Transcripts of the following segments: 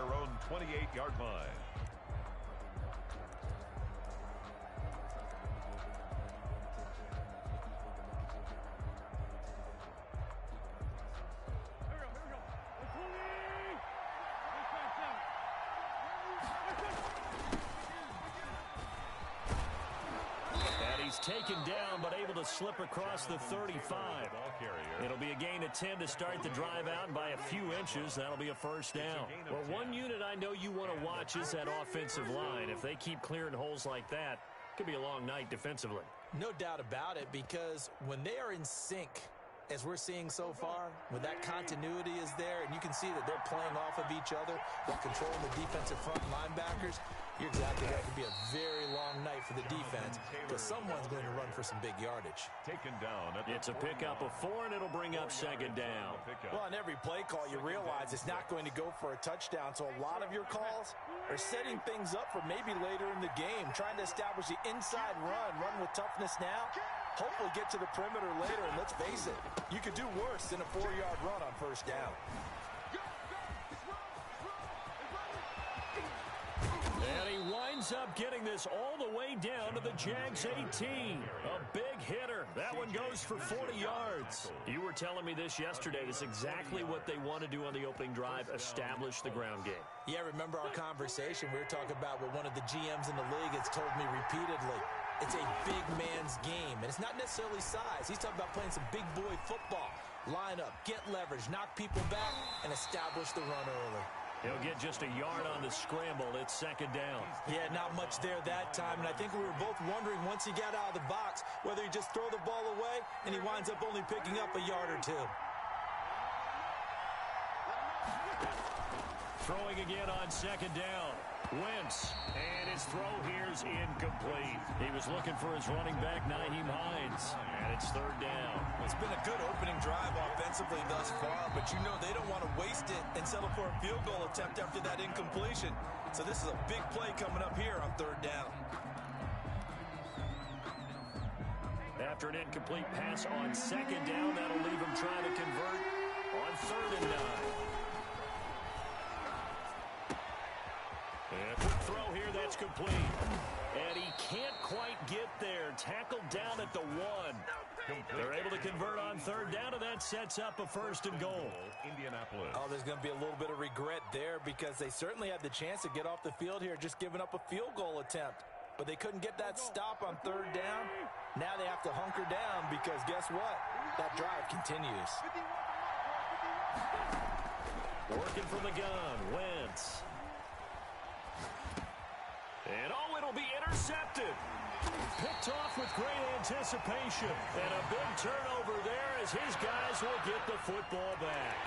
their own 28-yard line. Taken down, but able to slip across the 35. It'll be a gain of 10 to start the drive out, and by a few inches, that'll be a first down. Well, one unit I know you want to watch is that offensive line. If they keep clearing holes like that, it could be a long night defensively. No doubt about it, because when they are in sync, as we're seeing so far, when that continuity is there, and you can see that they're playing off of each other while controlling the defensive front linebackers, you're exactly right. It could be a very long night for the defense because someone's going to run for some big yardage. Taken down. It's a pickup of 4, and it'll bring up second down. Well, on every play call, you realize it's not going to go for a touchdown, so a lot of your calls are setting things up for maybe later in the game, trying to establish the inside run with toughness now, hopefully get to the perimeter later, and let's face it, you could do worse than a 4-yard run on first down. And he winds up getting this all the way down to the Jags 18. A big hitter. That one goes for 40 yards. You were telling me this yesterday. This is exactly what they want to do on the opening drive, establish the ground game. Yeah, remember our conversation? We were talking about what one of the GMs in the league has told me repeatedly. It's a big man's game, and it's not necessarily size. He's talking about playing some big boy football. Line up, get leverage, knock people back, and establish the run early. He'll get just a yard on the scramble. It's second down. Yeah, not much there that time, and I think we were both wondering once he got out of the box whether he just throw the ball away, and he winds up only picking up a yard or two. Throwing again on second down. Wentz, and his throw here's incomplete. He was looking for his running back, Nyheim Hines, and it's third down. It's been a good opening drive offensively thus far, but you know they don't want to waste it and settle for a field goal attempt after that incompletion. So this is a big play coming up here on third down. After an incomplete pass on second down, that'll leave him trying to convert on 3rd and 9. And quick throw here, that's complete. And he can't quite get there. Tackled down at the 1. They're able to convert on third down, and that sets up a 1st and goal. Indianapolis. Oh, there's going to be a little bit of regret there because they certainly had the chance to get off the field here, just giving up a field goal attempt. But they couldn't get that stop on third down. Now they have to hunker down because guess what? That drive continues. Working from the gun, Wentz. And oh, it'll be intercepted. Picked off with great anticipation. And a big turnover there as his guys will get the football back.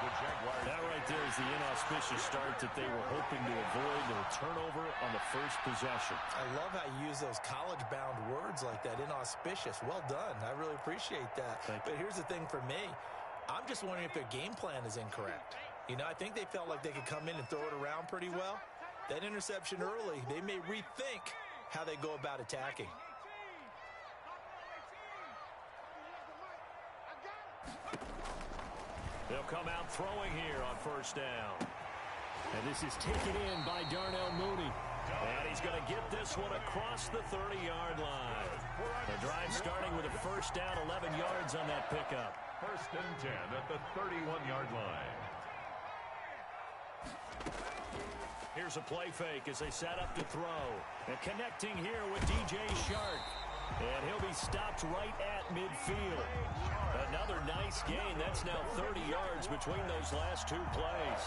The Jaguars. That right there is the inauspicious start that they were hoping to avoid, the turnover on the first possession. I love how you use those college-bound words like that, inauspicious. Well done. I really appreciate that. But here's the thing for me. I'm just wondering if their game plan is incorrect. You know, I think they felt like they could come in and throw it around pretty well. That interception early, they may rethink how they go about attacking. They'll come out throwing here on first down. And this is taken in by Darnell Mooney. And he's going to get this one across the 30-yard line. The drive starting with a first down, 11 yards on that pickup. 1st and 10 at the 31-yard line. Here's a play fake as they set up to throw. And connecting here with DJ Shark. And he'll be stopped right at midfield. Another nice gain. That's now 30 yards between those last 2 plays.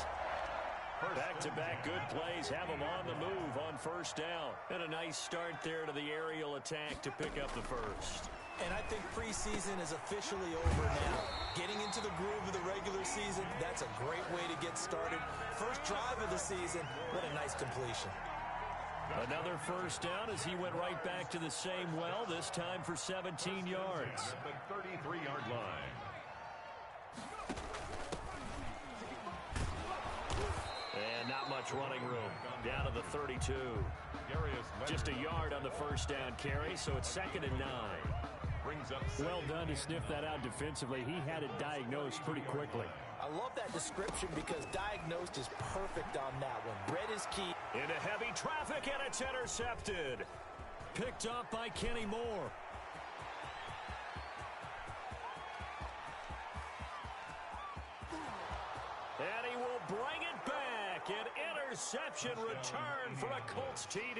Back-to-back good plays have them on the move on first down. And a nice start there to the aerial attack to pick up the first. And I think preseason is officially over now. Getting into the groove of the regular season, that's a great way to get started. First drive of the season, what a nice completion. Another first down as he went right back to the same well, this time for 17 yards. At the 33-yard line. And not much running room. Down to the 32. Just a yard on the first down carry, so it's 2nd and 9. brings up Well done to sniff that out defensively. He had it diagnosed pretty quickly. I love that description because diagnosed is perfect on that one. Read is key. Into heavy traffic, and it's intercepted. Picked up by Kenny Moore. And he will bring it back. An interception return for a Colts TD.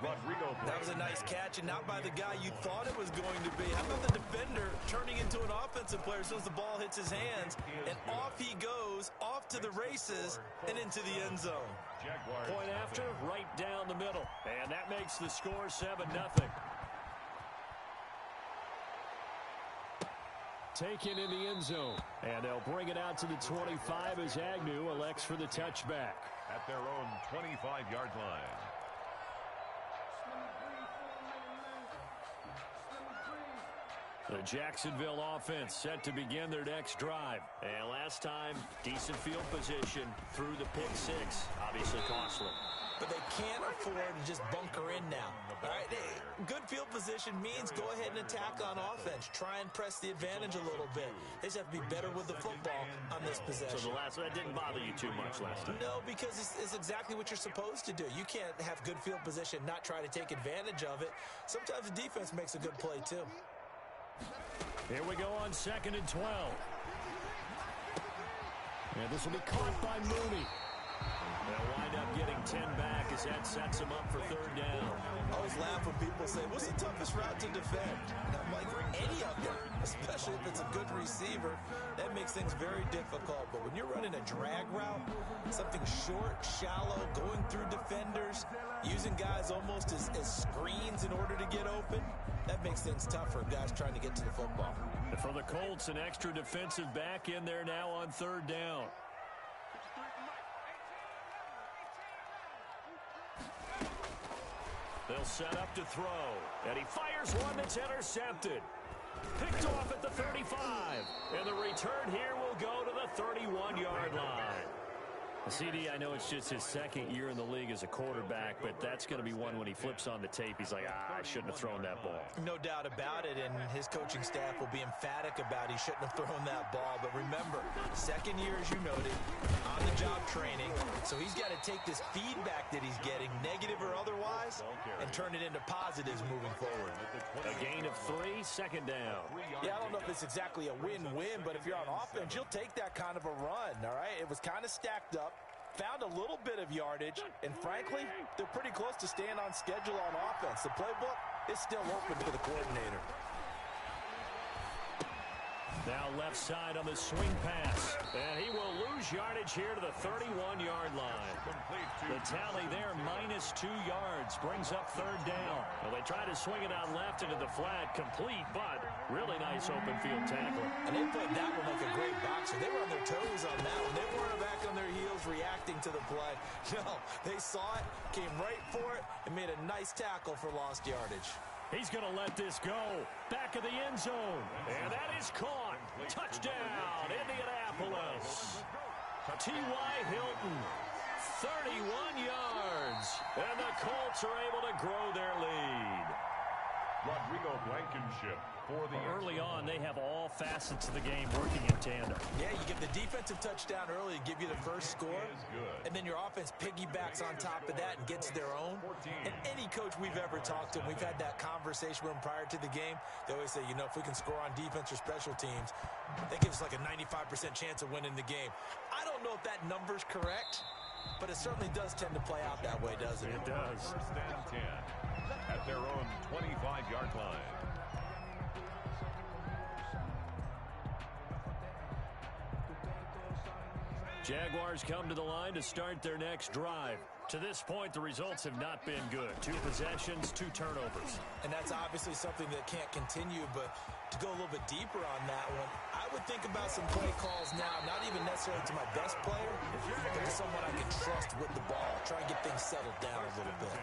Rodrigo. That was a nice catch, and not by the guy you thought it was going to be. How about the defender turning into an offensive player as soon as the ball hits his hands, and off he goes, off to the races, and into the end zone. Point after, right down the middle. And that makes the score 7-0. Taken in the end zone. And they'll bring it out to the 25 as Agnew elects for the touchback. At their own 25-yard line. The Jacksonville offense set to begin their next drive. And last time, decent field position through the pick six. Obviously costly. But they can't afford to just bunker in now. All right, good field position means go ahead and attack on offense. Try and press the advantage a little bit. They just have to be better with the football on this possession. So that didn't bother you too much last time? No, because it's exactly what you're supposed to do. You can't have good field position, not try to take advantage of it. Sometimes the defense makes a good play too. Here we go on 2nd and 12. And this will be caught by Mooney. They'll wind up getting 10 back as that sets them up for 3rd down. I always laugh when people say, what's the toughest route to defend? And I'm like, any of them, especially if it's a good receiver, that makes things very difficult. But when you're running a drag route, something short, shallow, going through defenders, using guys almost as screens in order to get open, that makes things tough for guys trying to get to the football. And for the Colts, an extra defensive back in there now on 3rd down. They'll set up to throw. And he fires one that's intercepted. Picked off at the 35. And the return here will go to the 31-yard line. CD, I know it's just his 2nd year in the league as a quarterback, but that's going to be one when he flips on the tape. He's like, I shouldn't have thrown that ball. No doubt about it, and his coaching staff will be emphatic about he shouldn't have thrown that ball. But remember, 2nd year, as you noted, on-the-job training. So he's got to take this feedback that he's getting, negative or otherwise, and turn it into positives moving forward. A gain of 3, 2nd down. Yeah, I don't know if it's exactly a win-win, but if you're on offense, you'll take that kind of a run, all right? It was kind of stacked up. Found a little bit of yardage, and frankly, they're pretty close to staying on schedule on offense. The playbook is still open for the coordinator. Now left side on the swing pass. And he will lose yardage here to the 31-yard line. The tally there, -2 yards, brings up 3rd down. Well, they try to swing it out left into the flat, complete, but really nice open field tackle. And they played that one like a great boxer. They were on their toes on that one. They weren't back on their heels reacting to the play. No, they saw it, came right for it, and made a nice tackle for lost yardage. He's going to let this go. Back of the end zone. And that is caught. Touchdown, Indianapolis. T.Y. Hilton, 31 yards. And the Colts are able to grow their lead. Rodrigo Blankenship for the early on, they have all facets of the game working in tandem. Yeah, you get the defensive touchdown early, give you the first score, and then your offense piggybacks on top of that and gets their own. And any coach we've ever talked to, we've had that conversation with them prior to the game, they always say, you know, if we can score on defense or special teams, that gives us like a 95% chance of winning the game. I don't know if that number's correct, but it certainly does tend to play out that way, doesn't it? It does. 1st and 10 at their own 25-yard line. Jaguars come to the line to start their next drive. To this point, the results have not been good. 2 possessions, 2 turnovers. And that's obviously something that can't continue, but to go a little bit deeper on that one, I would think about some play calls now, not even necessarily to my best player, but to someone I can trust with the ball. Try and get things settled down a little bit.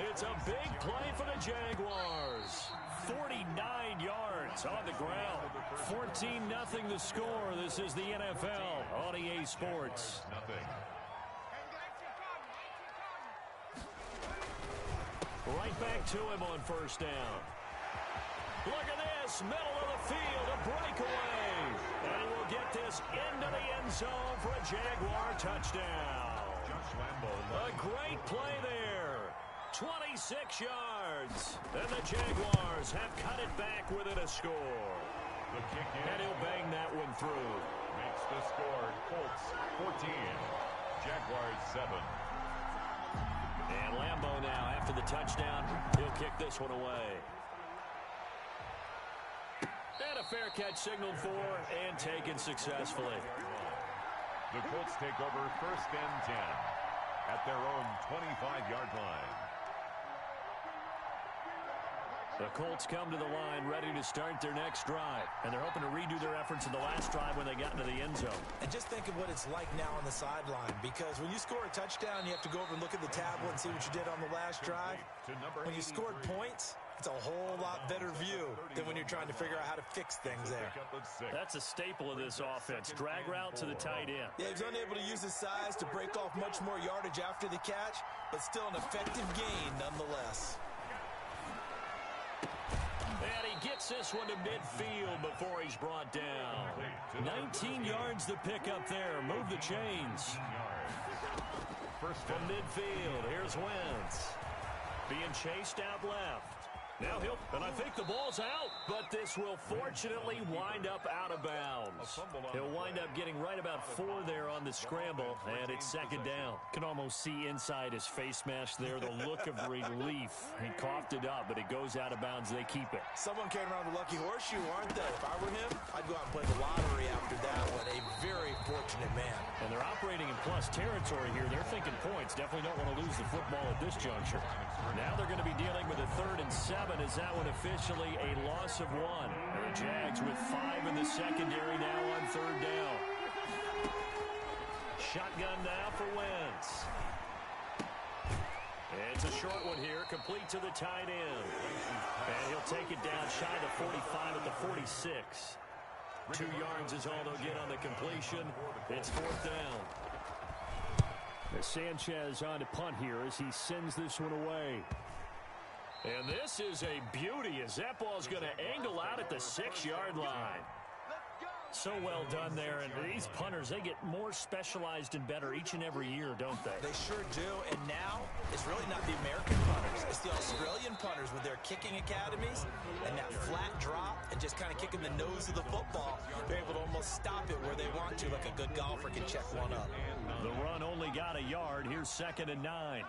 It's a big play for the Jaguars. 49 yards on the ground. 14-0 the score. This is the NFL on EA Sports. Right back to him on 1st down. Look at this, middle of the field, a breakaway. And he will get this into the end zone for a Jaguar touchdown. A great play there. 26 yards. And the Jaguars have cut it back within a score. The kick in. And he'll bang that one through. Makes the score Colts 14, Jaguars 7. And Lambeau now, after the touchdown, he'll kick this one away. And a fair catch signaled for and taken successfully. The Colts take over 1st and 10 at their own 25-yard line. The Colts come to the line ready to start their next drive. And they're hoping to redo their efforts in the last drive when they got into the end zone. And just think of what it's like now on the sideline. Because when you score a touchdown, you have to go over and look at the tablet and see what you did on the last drive. When you scored points, it's a whole lot better view than when you're trying to figure out how to fix things there. That's a staple of this offense. Drag route to the tight end. Yeah, he's unable to use his size to break off much more yardage after the catch, but still an effective gain nonetheless. And he gets this one to midfield before he's brought down. 19 yards to pick up there. Move the chains. From midfield, here's Wentz. Being chased out left. Now and I think the ball's out, but this will fortunately wind up out of bounds. He'll wind up getting right about 4 there on the scramble, and it's 2nd down. Can almost see inside his face mask there, the look of relief. He coughed it up, but it goes out of bounds. They keep it. Someone carrying around the lucky horseshoe, aren't they? If I were him, I'd go out and play the lottery after that one. A very fortunate man. And they're operating in plus territory here. They're thinking points. Definitely don't want to lose the football at this juncture. Now they're going to be dealing with a 3rd and 7. Is that one officially a loss of 1? And the Jags with 5 in the secondary now on 3rd down. Shotgun now for Wentz. It's a short one here, complete to the tight end. And he'll take it down shy of the 45 at the 46. 2 yards is all they'll get on the completion. It's 4th down. As Sanchez on to punt here as he sends this one away. And this is a beauty as that ball's going to angle out at the 6-yard line. So well done there. And these punters, they get more specialized and better each and every year, don't they? They sure do. And now it's really not the American punters. It's the Australian punters with their kicking academies and that flat drop and just kind of kicking the nose of the football. They're able to almost stop it where they want to, like a good golfer can check one up. The run only got a yard. Here's 2nd and 9.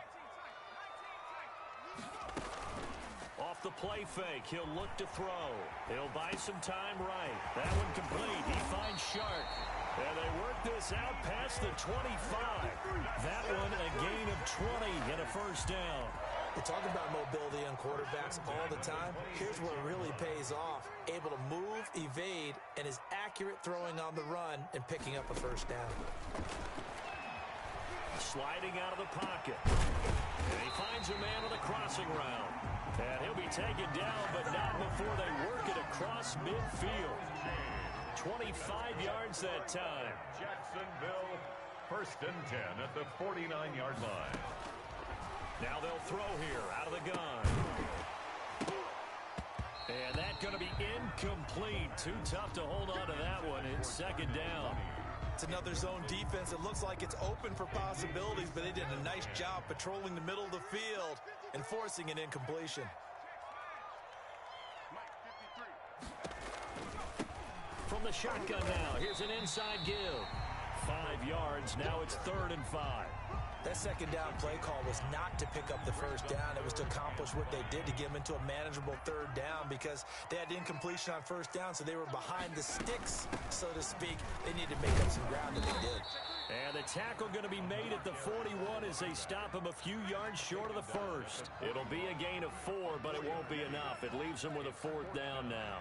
Off the play fake, he'll look to throw. He'll buy some time right. That one complete. He finds Shark. And they work this out past the 25. That one a gain of 20 and a 1st down. We talk about mobility on quarterbacks all the time. Here's where it really pays off. Able to move, evade, and is accurate throwing on the run and picking up a 1st down. Sliding out of the pocket. And he finds a man on the crossing route. And he'll be taken down, but not before they work it across midfield. 25 yards that time. Jacksonville, 1st and 10 at the 49-yard line. Now they'll throw here out of the gun. And that's going to be incomplete. Too tough to hold on to that one. It's 2nd down. It's another zone defense. It looks like it's open for possibilities, but they did a nice job patrolling the middle of the field and forcing an incompletion. From the shotgun now, here's an inside give. 5 yards, now it's 3rd and 5. That 2nd down play call was not to pick up the 1st down. It was to accomplish what they did to get them into a manageable 3rd down because they had incompletion on 1st down, so they were behind the sticks, so to speak. They needed to make up some ground, and they did. And the tackle going to be made at the 41 as they stop him a few yards short of the 1st. It'll be a gain of 4, but it won't be enough. It leaves them with a 4th down now.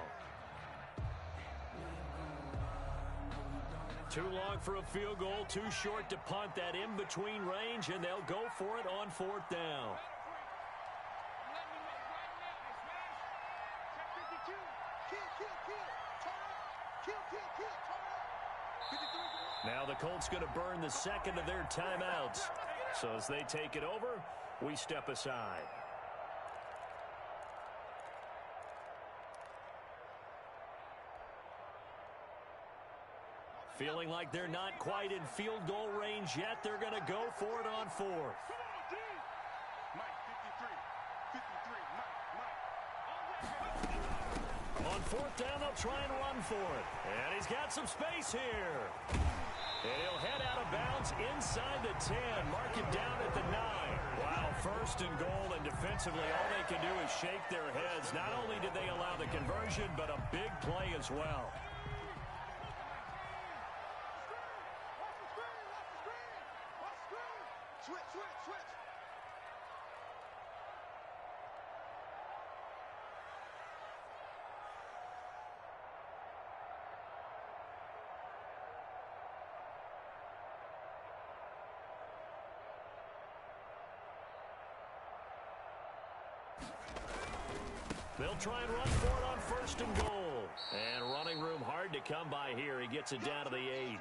Too long for a field goal, too short to punt. That in-between range, and they'll go for it on 4th down. Now the Colts going to burn the 2nd of their timeouts. So as they take it over, we step aside. Feeling like they're not quite in field goal range yet. They're going to go for it on fourth. On fourth down, they'll try and run for it. And he's got some space here. And he'll head out of bounds inside the 10. Mark him down at the 9. Wow, first and goal, and defensively, all they can do is shake their heads. Not only did they allow the conversion, but a big play as well. They'll try and run for it on first and goal. And running room hard to come by here. He gets it down to the 8.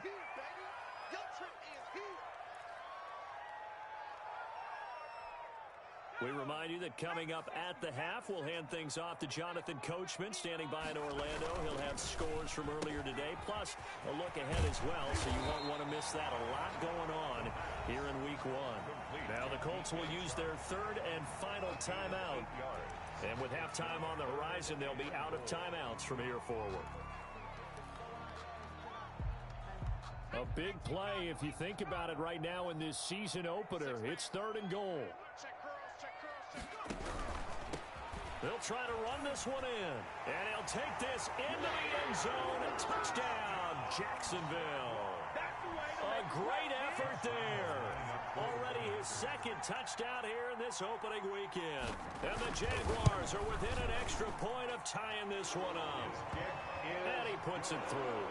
We remind you that coming up at the half, we'll hand things off to Jonathan Coachman, standing by in Orlando. He'll have scores from earlier today, plus a look ahead as well, so you won't want to miss that. A lot going on here in Week 1. Now the Colts will use their third and final timeout. And with halftime on the horizon, they'll be out of timeouts from here forward. A big play, if you think about it right now in this season opener. It's third and goal. They'll try to run this one in. And he'll take this into the end zone. And touchdown, Jacksonville. A great effort there. Already his second touchdown here in this opening weekend. And the Jaguars are within an extra point of tying this one up. And he puts it through.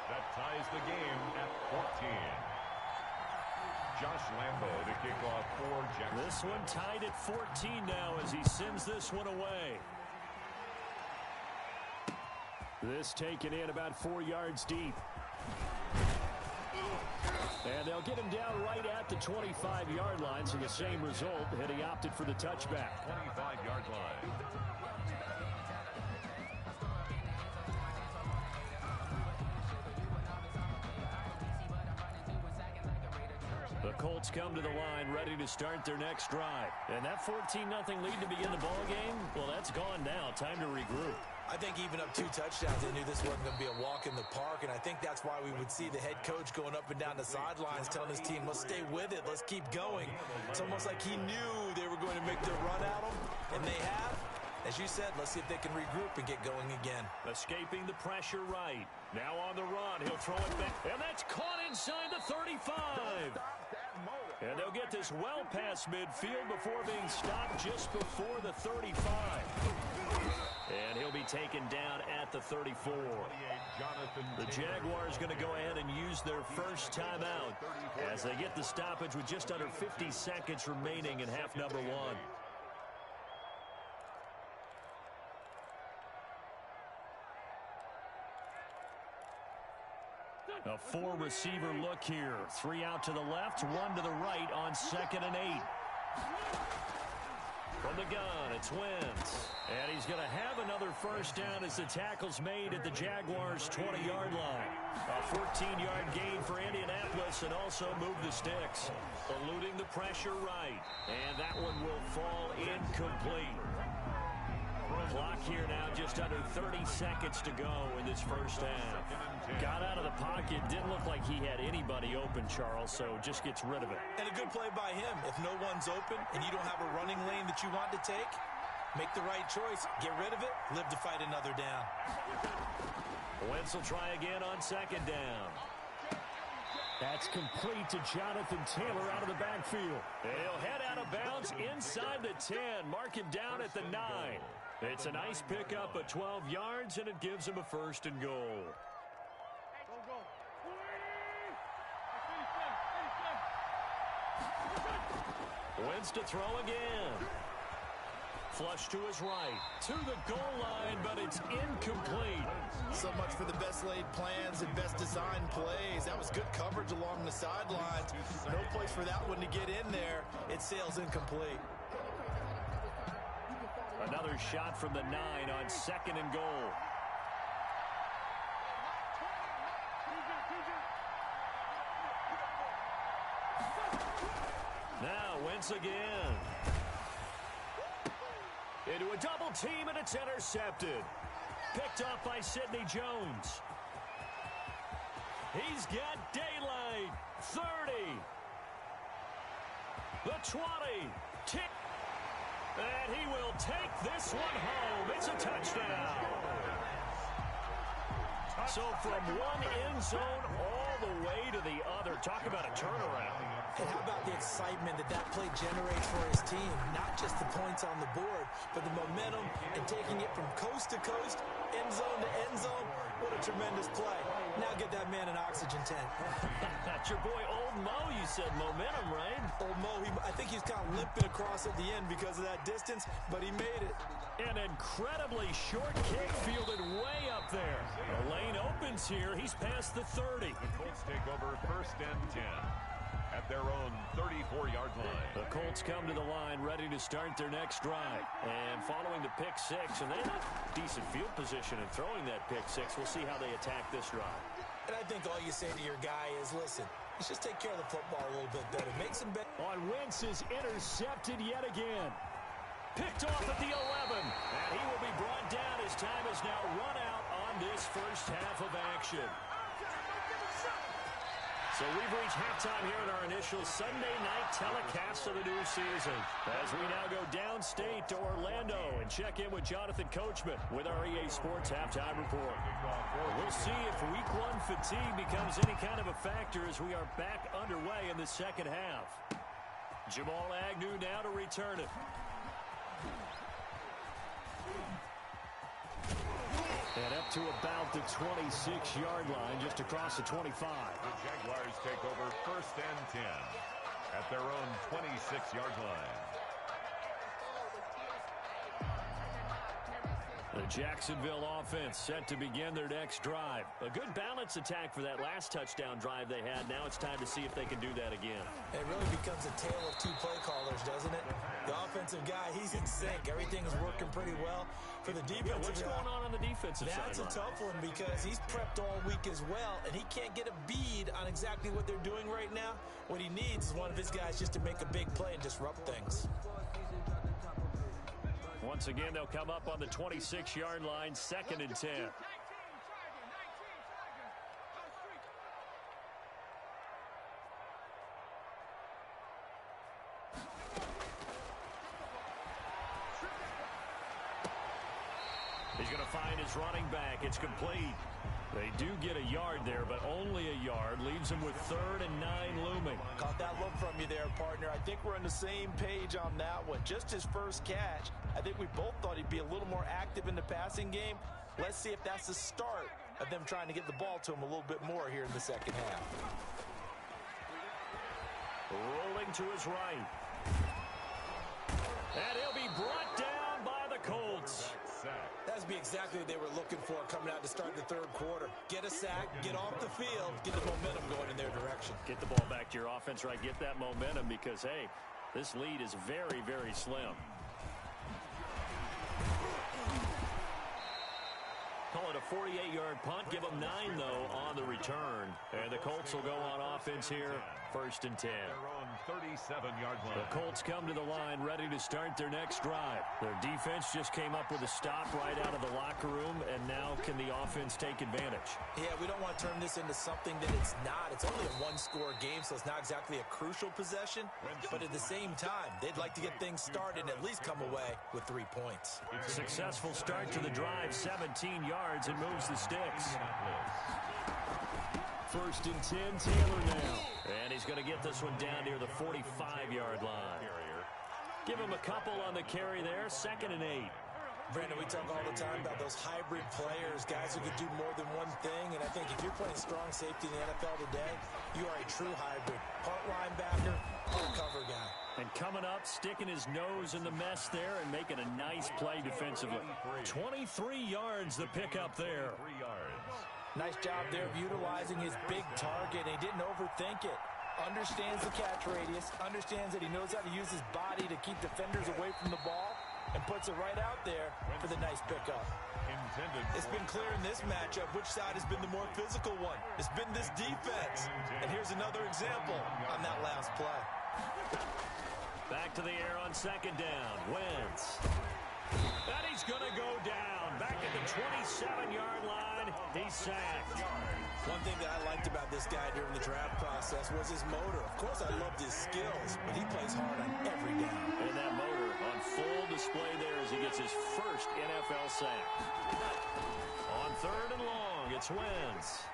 That ties the game at 14. Josh Lambo to kick off for Jacksonville. This one tied at 14 now as he sends this one away. This taken in about 4 yards deep. And they'll get him down right at the 25-yard line, so the same result, and he opted for the touchback. 25-yard line. The Colts come to the line ready to start their next drive. And that 14-0 lead to begin the ball game, well, that's gone now. Time to regroup. I think even up 2 touchdowns, they knew this wasn't going to be a walk in the park, and I think that's why we would see the head coach going up and down the sidelines telling his team, let's stay with it, let's keep going. It's almost like he knew they were going to make their run at him, and they have. As you said, let's see if they can regroup and get going again. Escaping the pressure right. Now on the run, he'll throw it back, and that's caught inside the 35. And they'll get this well past midfield before being stopped just before the 35. And he'll be taken down at the 34. The Jaguars going to go ahead and use their first timeout as they get the stoppage with just under 50 seconds remaining in half number 1. A 4-receiver look here. 3 out to the left, 1 to the right on 2nd and 8. From the gun, it's Wentz. And he's going to have another first down as the tackle's made at the Jaguars' 20-yard line. A 14-yard gain for Indianapolis and also move the sticks. Eluding the pressure right. And that one will fall incomplete. Clock here now, just under 30 seconds to go in this first half. Got out of the pocket, didn't look like he had anybody open, Charles, so just gets rid of it. And a good play by him. If no one's open and you don't have a running lane that you want to take, make the right choice. Get rid of it, live to fight another down. Wentz will try again on 2nd down. That's complete to Jonathan Taylor out of the backfield. And he'll head out of bounds inside the 10. Mark him down at the 9. It's a nice pickup of 12 yards, and it gives him a first and goal. Wentz to throw again. Flush to his right. To the goal line, but it's incomplete. So much for the best laid plans and best designed plays. That was good coverage along the sidelines. No place for that one to get in there. It sails incomplete. Another shot from the 9 on 2nd and goal. Now Wentz again. Into a double team, and it's intercepted. Picked off by Sidney Jones. He's got daylight. 30. The 20. And he will take this one home. It's a touchdown. So from one end zone all the way to the other. Talk about a turnaround. And how about the excitement that play generates for his team? Not just the points on the board, but the momentum and taking it from coast to coast, end zone to end zone. What a tremendous play. Now get that man an oxygen tank. That's your boy Old Mo. You said momentum, right? Old Mo, I think he's kind of limping across at the end because of that distance, but he made it. An incredibly short kick fielded way up there. The lane opens here. He's past the 30. The Colts take over 1st and 10 at their own 34-yard line. The Colts come to the line ready to start their next drive. And following the pick six, and they have decent field position in throwing that pick six. We'll see how they attack this drive. And I think all you say to your guy is, listen, let's just take care of the football a little bit better. Make some better. On Wentz is intercepted yet again. Picked off at the 11. And he will be brought down. His time is now run out on this first half of action. So we've reached halftime here in our initial Sunday night telecast of the new season. As we now go downstate to Orlando and check in with Jonathan Coachman with our EA Sports Halftime Report. We'll see if Week 1 fatigue becomes any kind of a factor as we are back underway in the second half. Jamal Agnew now to return it. And up to about the 26-yard line, just across the 25. The Jaguars take over 1st and 10 at their own 26-yard line. The Jacksonville offense set to begin their next drive. A good balance attack for that last touchdown drive they had. Now it's time to see if they can do that again. It really becomes a tale of two play callers, doesn't it? The offensive guy, he's in sync. Everything's working pretty well. For the defensive guy, what's going on the defensive side? That's a tough one because he's prepped all week as well, and he can't get a bead on exactly what they're doing right now. What he needs is one of his guys just to make a big play and disrupt things. Once again, they'll come up on the 26-yard line, 2nd and 10. He's going to find his running back. It's complete. They do get a yard there, but only a yard. Leaves him with 3rd and 9 looming. Caught that look from you there, partner. I think we're on the same page on that one. Just his first catch. I think we both thought he'd be a little more active in the passing game. Let's see if that's the start of them trying to get the ball to him a little bit more here in the second half. Rolling to his right. And he'll be brought down by the Colts. That'd be exactly what they were looking for coming out to start the 3rd quarter. Get a sack, get off the field, get the momentum going in their direction. Get the ball back to your offense, right? Get that momentum because, hey, this lead is very, very slim. Call it a 48-yard punt. Give them 9, though, on the return. And the Colts will go on offense here, 1st and 10. Their own 37-yard line. The Colts come to the line ready to start their next drive. Their defense just came up with a stop right out of the locker room, and now can the offense take advantage? Yeah, we don't want to turn this into something that it's not. It's only a one-score game, so it's not exactly a crucial possession. But at the same time, they'd like to get things started and at least come away with 3 points. Successful start to the drive, 17 yards, and moves the sticks. 1st and 10, Taylor now. And he's going to get this one down near the 45-yard line. Give him a couple on the carry there, 2nd and 8. Brandon, we talk all the time about those hybrid players, guys who can do more than one thing. And I think if you're playing strong safety in the NFL today, you are a true hybrid. Part linebacker, part cover guy. And coming up, sticking his nose in the mess there and making a nice play defensively. 23 yards the pickup there. 3 yards. Nice job there of utilizing his big target. He didn't overthink it. Understands the catch radius. Understands that he knows how to use his body to keep defenders away from the ball. And puts it right out there for the nice pickup. It's been clear in this matchup which side has been the more physical one. It's been this defense. And here's another example on that last play. Back to the air on second down. Wentz. And he's going to go down. Back at the 27-yard line. He's sacked. One thing that I liked about this guy during the draft process was his motor. Of course, I loved his skills, but he plays hard on every down. And that motor on full display there as he gets his first NFL sack. On third and long, it's Wentz.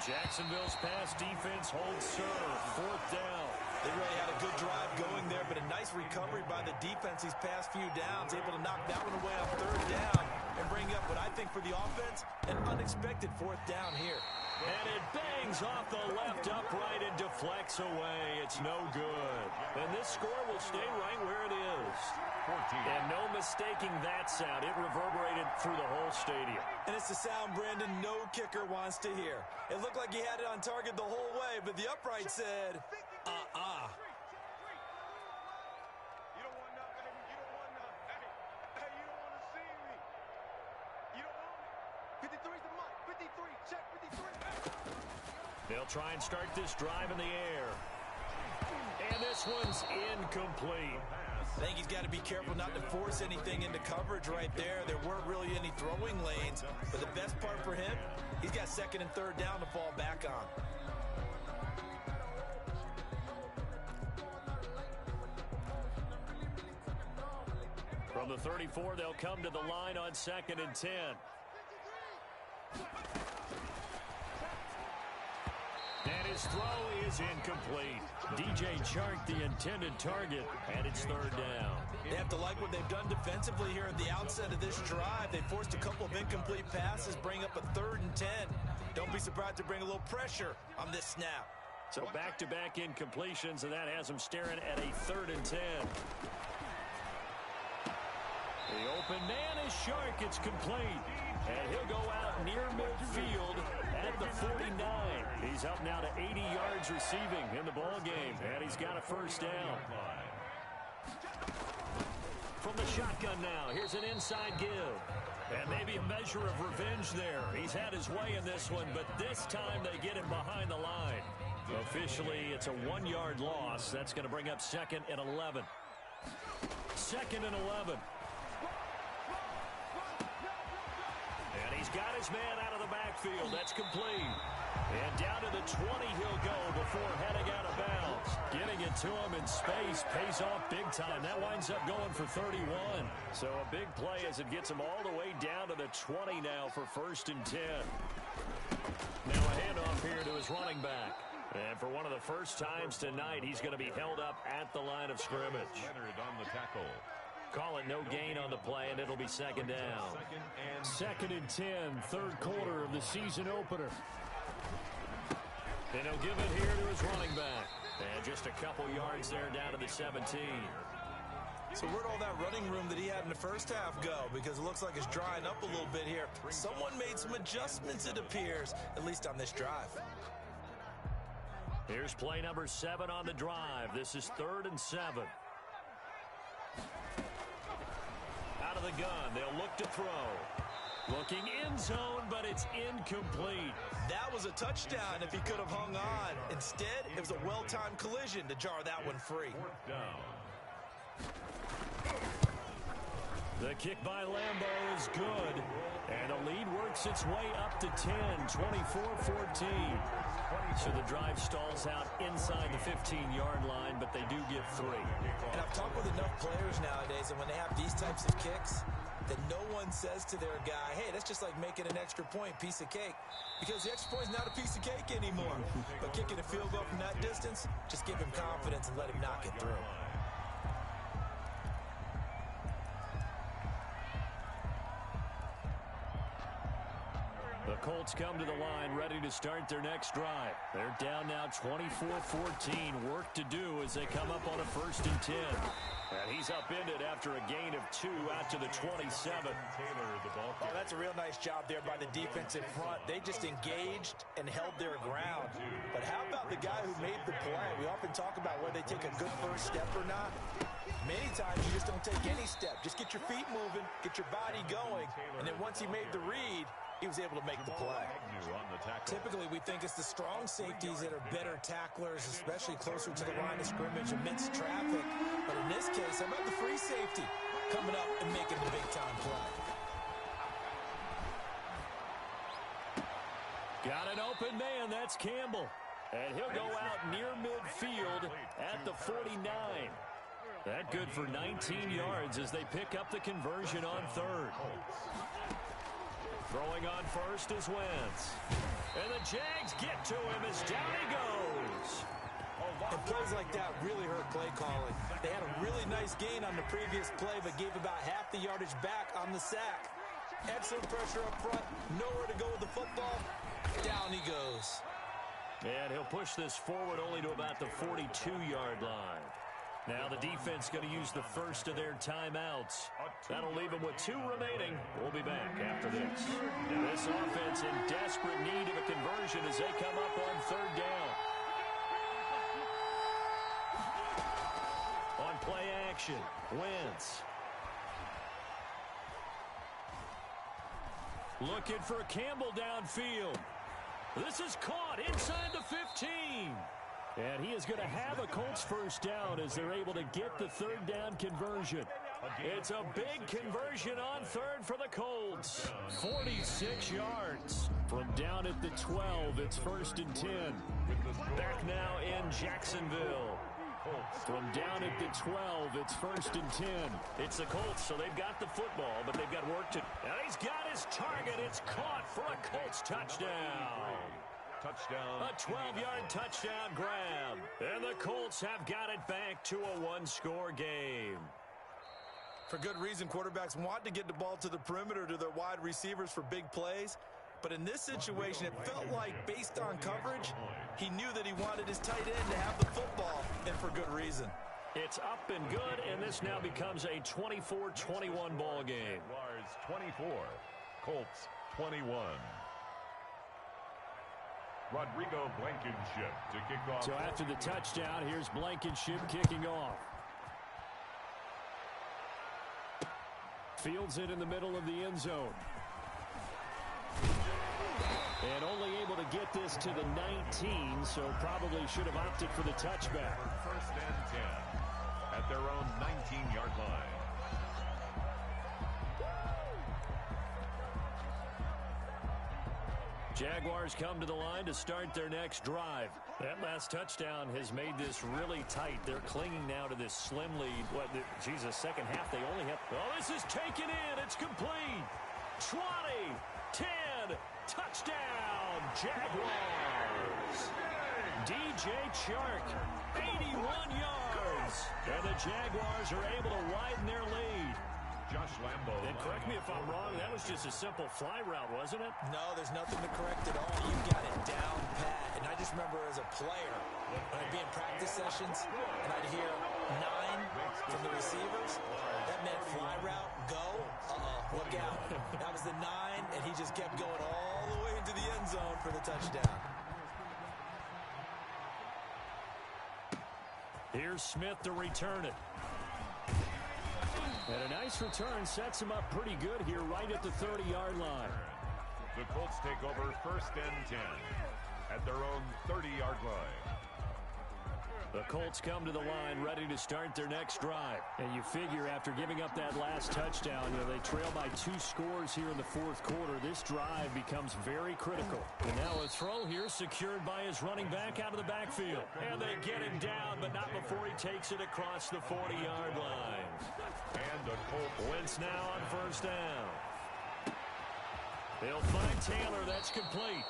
Jacksonville's pass defense holds serve. Fourth down. They really had a good drive going there, but a nice recovery by the defense these past few downs. Able to knock that one away on third down and bring up what I think for the offense, an unexpected fourth down here. And it bangs off the left upright and deflects away. It's no good. And this score will stay right where it is. 14. And no mistaking that sound. It reverberated through the whole stadium. And it's the sound Brandon no kicker wants to hear. It looked like he had it on target the whole way, but the upright said, You don't want none, baby. You don't want none. Hey, you don't want to see me. You don't want me. 53's the mic. 53. Check 53. They'll try and start this drive in the air. And this one's incomplete. I think he's got to be careful not to force anything into coverage right there. There weren't really any throwing lanes. But the best part for him, he's got second and third down to fall back on. From the 34, they'll come to the line on second and 10. And his throw is incomplete. DJ Chark, the intended target, and it's third down. They have to like what they've done defensively here at the outset of this drive. They forced a couple of incomplete passes, bring up a third and 10. Don't be surprised to bring a little pressure on this snap. So back-to-back incompletions, and that has them staring at a third and 10. The open man is Chark. It's complete. And he'll go out near midfield at the 49. He's up now to 80 yards receiving in the ball game, and he's got a first down. From the shotgun now, here's an inside give. And maybe a measure of revenge there. He's had his way in this one, but this time they get him behind the line. Officially, it's a 1-yard loss. That's going to bring up second and 11. Second and 11. And he's got his man out of the backfield. That's complete. And down to the 20 he'll go before heading out of bounds. Getting it to him in space pays off big time. That winds up going for 31. So a big play as it gets him all the way down to the 20 now for first and 10. Now a handoff here to his running back. And for one of the first times tonight, he's going to be held up at the line of scrimmage. Leonard on the tackle. Call it no gain on the play, and it'll be second down. Second and 10, third quarter of the season opener. And he'll give it here to his running back. And just a couple yards there down to the 17. So where'd all that running room that he had in the first half go? Because it looks like it's drying up a little bit here. Someone made some adjustments, it appears, at least on this drive. Here's play number 7 on the drive. This is 3rd and 7. Out of the gun, they'll look to throw. Looking in zone, but it's incomplete. That was a touchdown if he could have hung on. Instead, it was a well-timed collision to jar that one free. Fourth down. The kick by Lambeau is good. And the lead works its way up to 10, 24-14. So the drive stalls out inside the 15-yard line, but they do get 3. And I've talked with enough players nowadays, and when they have these types of kicks, that no one says to their guy, hey, that's just like making an extra point, piece of cake. Because the extra point is not a piece of cake anymore. But kicking a field goal from that distance, just give him confidence and let him knock it through. The Colts come to the line ready to start their next drive. They're down now 24-14. Work to do as they come up on a 1st and 10. And he's upended after a gain of 2 out to the 27. Taylor, the ball. Oh, that's a real nice job there by the defensive front. They just engaged and held their ground. But how about the guy who made the play? We often talk about whether they take a good first step or not. Many times you just don't take any step. Just get your feet moving, get your body going, and then once he made the read, he was able to make the play. On the tackle. Typically, we think it's the strong safeties that are better tacklers, especially closer to the line of scrimmage amidst traffic. But in this case, how about the free safety coming up and making the big-time play? Got an open man. That's Campbell. And he'll go out near midfield at the 49. That good for 19 yards as they pick up the conversion on third. Throwing on first is Wentz. And the Jags get to him as down he goes. And plays like that really hurt play calling. They had a really nice gain on the previous play, but gave about half the yardage back on the sack. Excellent pressure up front. Nowhere to go with the football. Down he goes. And he'll push this forward only to about the 42-yard line. Now the defense going to use the first of their timeouts. That'll leave them with 2 remaining. We'll be back after this. This offense in desperate need of a conversion as they come up on third down. On play action, Wentz. Looking for Campbell downfield. This is caught inside the 15. And he is going to have a Colts first down as they're able to get the third down conversion. It's a big conversion on third for the Colts. 46 yards. From down at the 12, it's 1st and 10. Back now in Jacksonville. From down at the 12, it's 1st and 10. It's the Colts, so they've got the football, but they've got work to do. And he's got his target. It's caught for a Colts touchdown. Touchdown. A 12-yard touchdown grab. And the Colts have got it back to a 1-score game. For good reason, quarterbacks want to get the ball to the perimeter to their wide receivers for big plays. But in this situation, it felt like, based on coverage, he knew that he wanted his tight end to have the football, and for good reason. It's up and good, and this now becomes a 24-21 ball game. Jaguars 24, Colts 21. Rodrigo Blankenship to kick off. So after the touchdown, here's Blankenship kicking off. Fields it in the middle of the end zone. And only able to get this to the 19, so probably should have opted for the touchback. 1st and 10 at their own 19-yard line. Jaguars come to the line to start their next drive. That last touchdown has made this really tight. They're clinging now to this slim lead. Second half they only have... Oh, this is taken in. It's complete. 20, 10, touchdown, Jaguars. DJ Chark, 81 yards. And the Jaguars are able to widen their lead. Josh Lambo. And correct me if I'm wrong, that was just a simple fly route, wasn't it? No, there's nothing to correct at all. You got it down pat. And I just remember as a player, when I'd be in practice sessions, and I'd hear 9 from the receivers. That meant fly route, go. Look out. That was the 9, and he just kept going all the way into the end zone for the touchdown. Here's Smith to return it. And a nice return sets him up pretty good here right at the 30-yard line. The Colts take over 1st and 10 at their own 30-yard line. The Colts come to the line ready to start their next drive. And you figure after giving up that last touchdown, they trail by 2 scores here in the 4th quarter. This drive becomes very critical. And now a throw here secured by his running back out of the backfield. And they get him down, but not before he takes it across the 40-yard line. And the Colts. Wentz now on 1st down. They'll find Taylor. That's complete.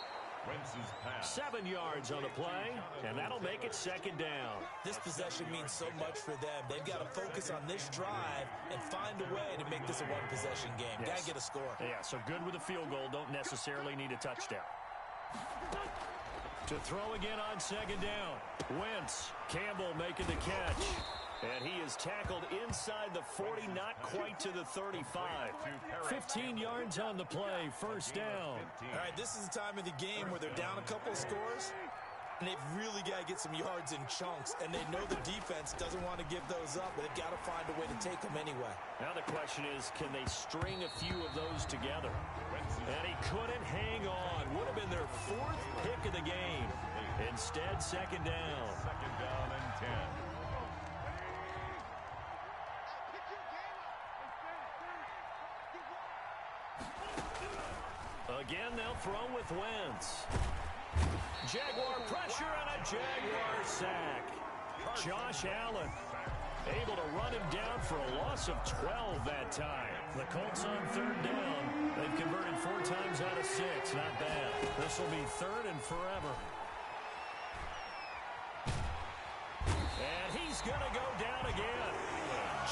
Wentz's pass. 7 yards on the play, and that'll make it 2nd down. This possession means so much for them. They've got to focus on this drive and find a way to make this a one-possession game. Yes. Got to get a score. Yeah, so good with a field goal. Don't necessarily need a touchdown. To throw again on 2nd down. Wentz. Campbell making the catch. And he is tackled inside the 40, not quite to the 35. 15 yards on the play, 1st down. All right, this is the time of the game where they're down a couple of scores. And they've really got to get some yards in chunks, and they know the defense doesn't want to give those up, but they've got to find a way to take them anyway. Now the question is, can they string a few of those together? And he couldn't hang on. Would have been their 4th pick of the game. Instead, second down. Second down and 10. Again, they'll throw with Wentz. Jaguar pressure and a Jaguar sack. Josh Allen able to run him down for a loss of 12 that time. The Colts on third down. They've converted 4 times out of 6. Not bad. This will be 3rd and forever. And he's going to go down again.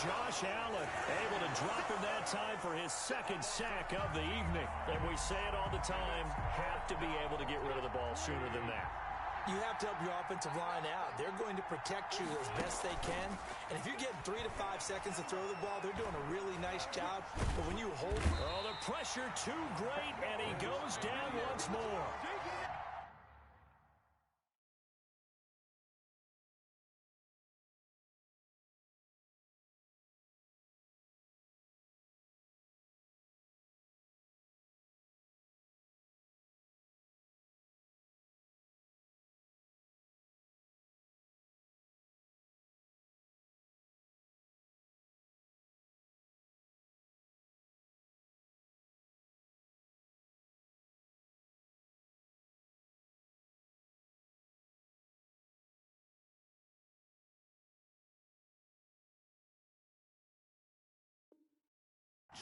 Josh Allen able to drop him that time for his 2nd sack of the evening. And we say it all the time, have to be able to get rid of the ball sooner than that. You have to help your offensive line out. They're going to protect you as best they can. And if you're getting 3 to 5 seconds to throw the ball, they're doing a really nice job. But when you hold... Oh, the pressure too great, and he goes down once more.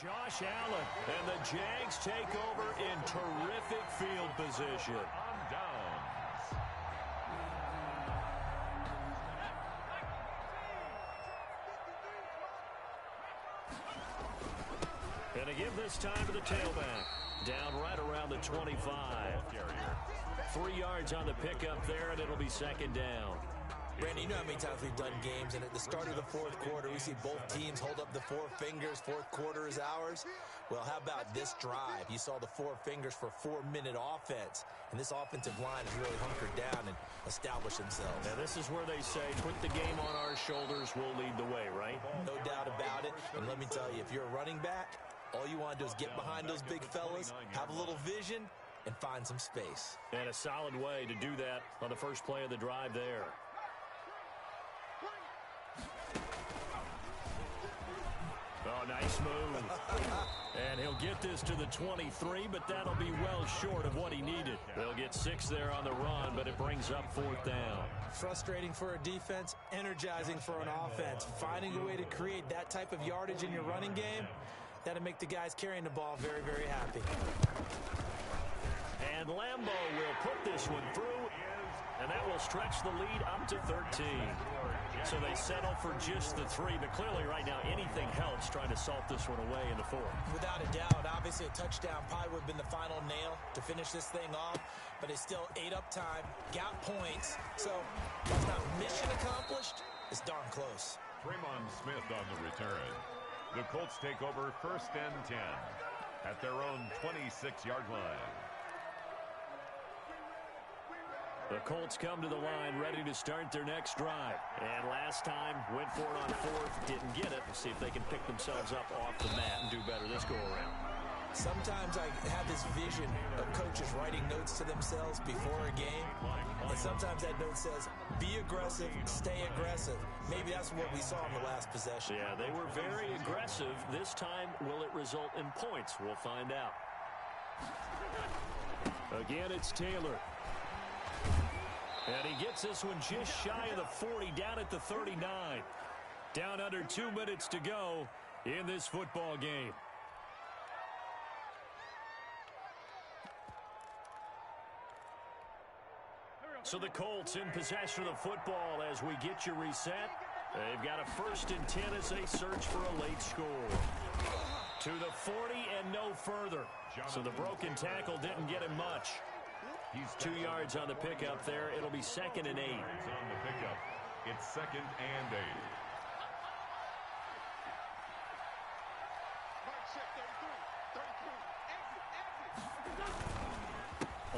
Josh Allen, and the Jags take over in terrific field position. On downs. And again this time to the tailback. Down right around the 25. 3 yards on the pickup there, and it'll be second down. Randy, you know how many times we've done games, and at the start of the 4th quarter, we see both teams hold up the 4 fingers, 4th quarter is ours. Well, how about this drive? You saw the 4 fingers for 4-minute offense, and this offensive line has really hunkered down and established themselves. Now, this is where they say, put the game on our shoulders, we'll lead the way, right? No doubt about it, and let me tell you, if you're a running back, all you want to do is get behind those big fellas, have a little vision, and find some space. And a solid way to do that on the first play of the drive there. Oh, nice move. And he'll get this to the 23, but that'll be well short of what he needed. They'll get 6 there on the run, but it brings up 4th down. Frustrating for a defense, energizing for an offense. Finding a way to create that type of yardage in your running game, that'll make the guys carrying the ball very, very happy. And Lambeau will put this one through, and that will stretch the lead up to 13. So they settle for just the 3, but clearly right now anything helps trying to salt this one away in the 4th. Without a doubt, obviously a touchdown probably would have been the final nail to finish this thing off, but it's still ate up time, got points, so that's not mission accomplished, it's darn close. Fremont Smith on the return. The Colts take over 1st and 10 at their own 26-yard line. The Colts come to the line ready to start their next drive. And last time, went for it on 4th, didn't get it. We'll see if they can pick themselves up off the mat and do better this go-around. Sometimes I have this vision of coaches writing notes to themselves before a game. And sometimes that note says, be aggressive, stay aggressive. Maybe that's what we saw in the last possession. Yeah, they were very aggressive. This time, will it result in points? We'll find out. Again, it's Taylor. And he gets this one just shy of the 40, down at the 39. Down under 2 minutes to go in this football game. So the Colts in possession of the football as we get you reset. They've got a 1st and 10 as they search for a late score. To the 40 and no further. So the broken tackle didn't get him much. He's 2 yards on the pickup there. It'll be 2nd and 8. On the pickup. It's 2nd and 8.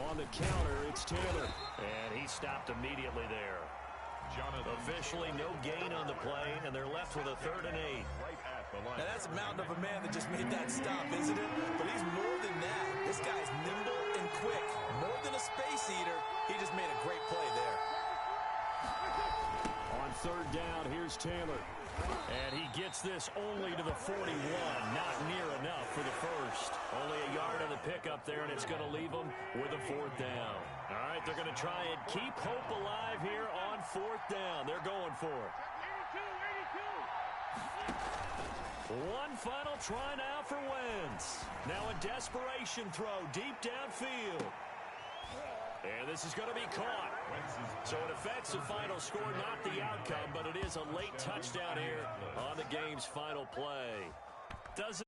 On on the counter. It's Taylor. And he stopped immediately there. Officially no gain on the play, and they're left with a 3rd and 8. Now that's a mountain of a man that just made that stop, isn't it? But he's more than that. This guy's nimble and quick. More than a space eater, he just made a great play there. On 3rd down, here's Taylor. And he gets this only to the 41. Not near enough for the first. Only a yard on the pickup there, and it's going to leave them with a 4th down. All right, they're going to try and keep hope alive here on 4th down. They're going for it. 1 final try now for Wentz. Now a desperation throw deep downfield. And this is going to be caught. So it affects the final score, not the outcome, but it is a late touchdown here on the game's final play. Doesn't